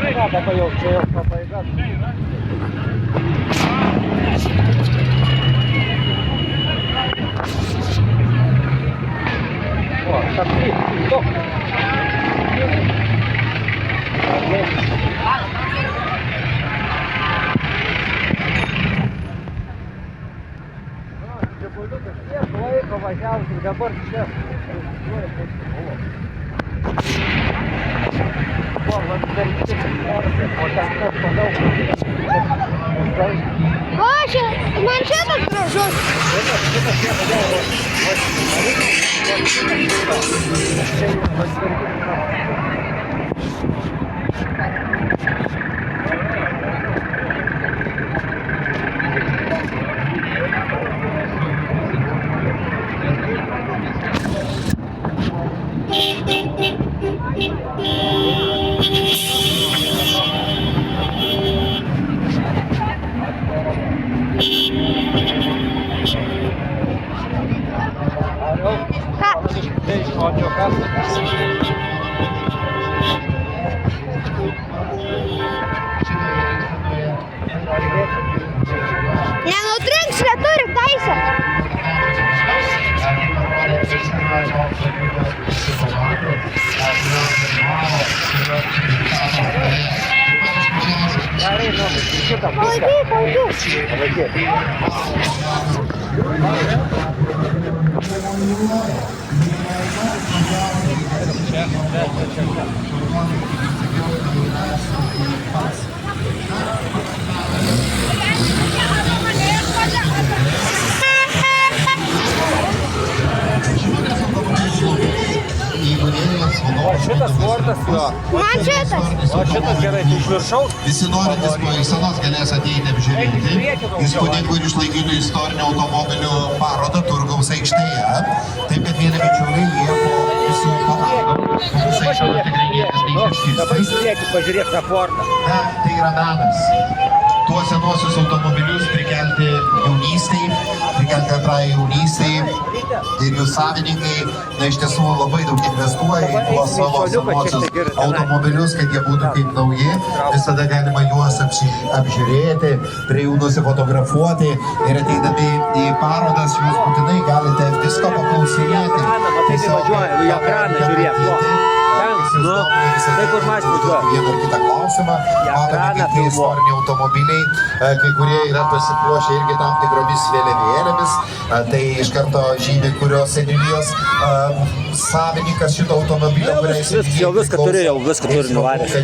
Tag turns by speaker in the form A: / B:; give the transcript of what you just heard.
A: Dabar jau čia jau pabaiga. O, taksi, tok. Džiabuliukas tiek laiko važiausiai, dabar čia. O čia, man šitas gražus. Nenutrinks, neturi teisę.
B: O šitas sportas jo.
A: Man šitas.
B: O šitas gerai, tai iš viršaus.
C: Visi norintys po Iksenos galės ateiti apžiūrėti įspūdingų ir išlaikytų istorinių automobilių parodą Turgaus aikštėje. Taip, kad vieni bičiuliai jie po visų parodų. Visai šalia tikrai niekas neišskirstys.
B: Dabar įsiekit, pažiūrėk tą Fordą.
C: Na, tai yra menas. Tuos senuosius automobilius prikelti jaunystėj, prikelti antrai jaunystėj. Ir jų savininkai, na, iš tiesų labai daug investuoja į tuos savo senuosius automobilius, kad jie būtų kaip nauji. Visada galima juos apžiūrėti, prie jų nusifotografuoti ir ateidami į parodas jūs būtinai galite visko paklausinėti.
B: Tiesiog į ekraną žiūrėk. Tai kur mašinas duoja.
C: Vieną ar kitą klausimą. Matome, kaip tie istoriniai automobiliai, kai kurie yra pasipuošę irgi tam tikromis vėliavėlėmis. Tai iš karto žymi, kurios seniūnijos savininkas šito automobilio, kuriais
B: jau viską turi nuvaręs.